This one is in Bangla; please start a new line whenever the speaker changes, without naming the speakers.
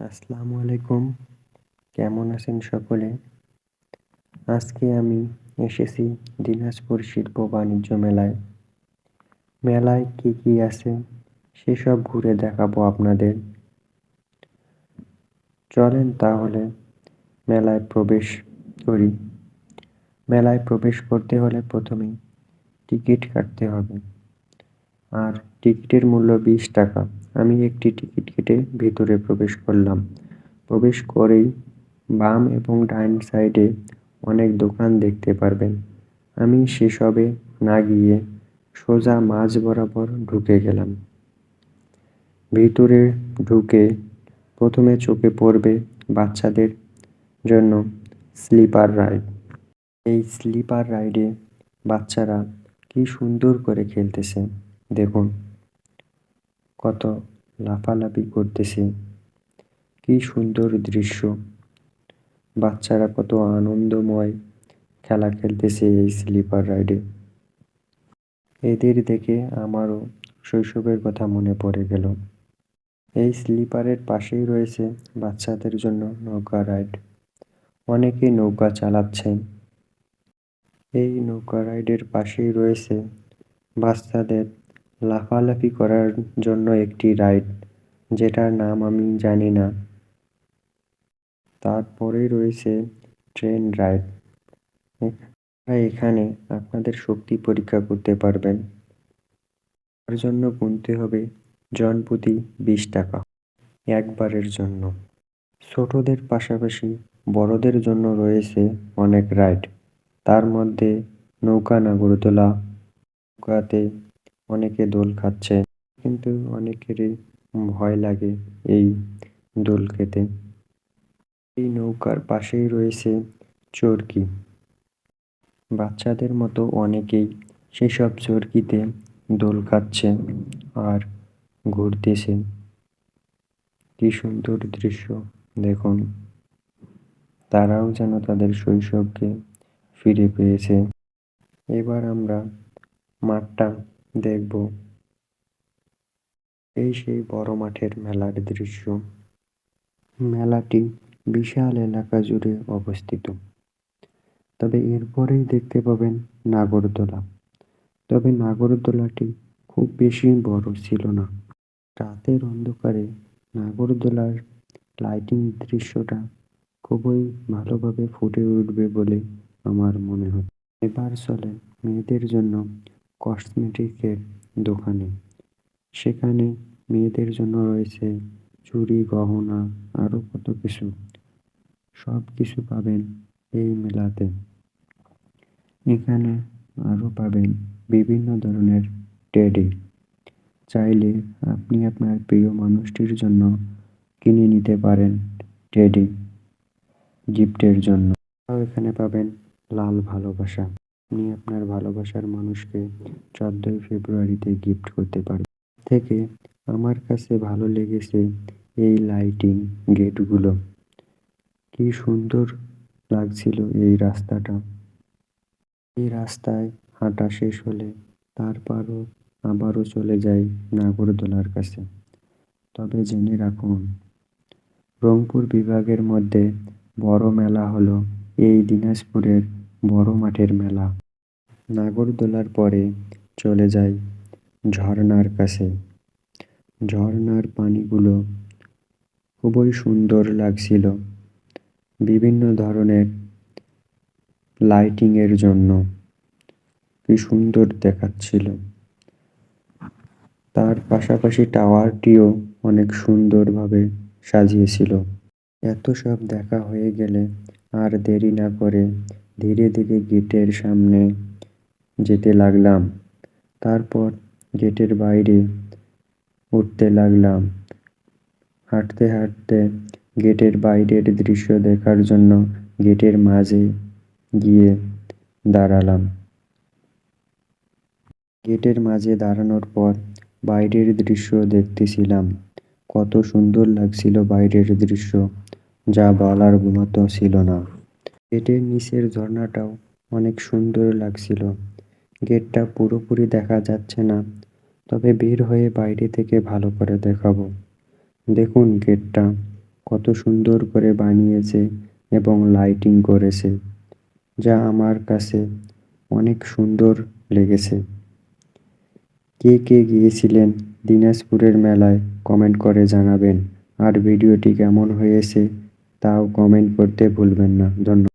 আসসালামু আলাইকুম। কেমন আছেন সকলে? আজকে আমি এসেছি দিনাজপুর শিল্প বাণিজ্য মেলায়। মেলায় কি কি আছে সেসব ঘুরে দেখাবো আপনাদের। চলেন তাহলে মেলায় প্রবেশ করি। মেলায় প্রবেশ করতে হলে প্রথমেই টিকিট কাটতে হবে। আর টিকিটের মূল্য 20 টাকা। আমি একটি টিকিট কেটে ভিতরে প্রবেশ করলাম। প্রবেশ করেই বাম এবং ডান সাইডে অনেক দোকান দেখতে পারবেন। আমি সেসবে না গিয়ে সোজা মাঝ বরাবর ঢুকে গেলাম। ভিতরে ঢুকে প্রথমে চোখে পড়বে বাচ্চাদের জন্য স্লিপার রাইড। এই স্লিপার রাইডে বাচ্চারা কি সুন্দর করে খেলতেছে দেখুন, কত লাফালাফি করতেছে, কি সুন্দর দৃশ্য। বাচ্চারা কত আনন্দময় খেলা খেলতেছে এই স্লিপার রাইডে। এদের দেখে আমারও শৈশবের কথা মনে পড়ে গেল। এই স্লিপারের পাশেই রয়েছে বাচ্চাদের জন্য নৌকা রাইড। অনেকে নৌকা চালাচ্ছেন। এই নৌকা রাইডের পাশেই রয়েছে বাচ্চাদের লাফালাফি করার জন্য একটি রাইড, যেটার নাম আমি জানি না। তারপরেই রয়েছে ট্রেন রাইড। এখানে আপনাদের শক্তি পরীক্ষা করতে পারবেন। তার জন্য গুনতে হবে জনপ্রতি 20 টাকা একবারের জন্য। ছোটদের পাশাপাশি বড়দের জন্য রয়েছে অনেক রাইড। তার মধ্যে নৌকা নাগরদোলা, নৌকাতে অনেকে দোল খাচ্ছে, কিন্তু অনেকেরই ভয় লাগে এই দোল খেতে। এই নৌকার পাশেই রয়েছে চরকি। বাচ্চাদের মতো অনেকেই সেসব চরকিতে দোল খাচ্ছে আর ঘুরতেছে। কি সুন্দর দৃশ্য দেখুন, তারাও যেন তাদের শৈশবকে ফিরে পেয়েছে। এবার আমরা মাঠটা দেখব। এই সেই বড় মাঠের মেলার দৃশ্য। মেলাটি বিশাল এলাকা জুড়ে অবস্থিত। তবে এরপরেই দেখতে পাবেন নাগরদোলা। তবে নাগরদোলাটি খুব বেশি বড় ছিল না। রাতের অন্ধকারে নাগরদোলার লাইটিং দৃশ্যটা খুবই ভালোভাবে ফুটে উঠবে বলে আমার মনে হয়। এবার চলেন মেয়েদের জন্য কসমেটিকের দোকানে। সেখানে মেয়েদের জন্য রয়েছে চুড়ি, গহনা, আরো কত কিছু। সব কিছু পাবেন এই মেলাতে। এখানে আরো পাবেন বিভিন্ন ধরনের টেডি। চাইলে আপনি আপনার প্রিয় মানুষটির জন্য কিনে নিতে পারেন টেডি গিফটের জন্য। এখানে পাবেন লাল ভালোবাসা। আপনি আপনার ভালোবাসার মানুষকে 14ই ফেব্রুয়ারিতে গিফট করতে পারবেন। থেকে আমার কাছে ভালো লেগেছে এই লাইটিং গেটগুলো। কি সুন্দর লাগছিল এই রাস্তাটা। এই রাস্তায় হাঁটা শেষ হলে তারপরও আবারও চলে যাই নাগরদোলার কাছে। তবে জেনে রাখুন, রংপুর বিভাগের মধ্যে বড় মেলা হলো এই দিনাজপুরের বড় মাঠের মেলা। নাগরদোলার পরে চলে যাই ঝর্ণার কাছে। ঝর্ণার পানিগুলো খুবই সুন্দর লাগছিল বিভিন্ন ধরনের লাইটিং এর জন্য। কি সুন্দর দেখাচ্ছিল। তার পাশাপাশি টাওয়ারটিও অনেক সুন্দরভাবে সাজিয়েছিল। এত সব দেখা হয়ে গেলে আর দেরি না করে ধীরে ধীরে গেটের সামনে যেতে লাগলাম। তারপর গেটের বাইরে উঠতে লাগলাম। হাঁটতে হাঁটতে গেটের বাইরের দৃশ্য দেখার জন্য গেটের মাঝে গিয়ে দাঁড়ালাম। গেটের মাঝে দাঁড়ানোর পর বাইরের দৃশ্য দেখতেছিলাম। কত সুন্দর লাগছিল বাইরের দৃশ্য, যা বলার মতো ছিল না। গেটের নিচের ঝর্ণাটাও অনেক সুন্দর লাগছিল। গেটটা পুরোপুরি দেখা যাচ্ছে না, তবে বের হয়ে বাইরে থেকে ভালো করে দেখাবো। দেখুন গেটটা কত সুন্দর করে বানিয়েছে এবং লাইটিং করেছে, যা আমার কাছে অনেক সুন্দর লেগেছে। কে কে গিয়েছিলেন দিনাজপুরের মেলায় কমেন্ট করে জানাবেন। আর ভিডিওটি কেমন হয়েছে তাও কমেন্ট করতে ভুলবেন না। ধন্যবাদ।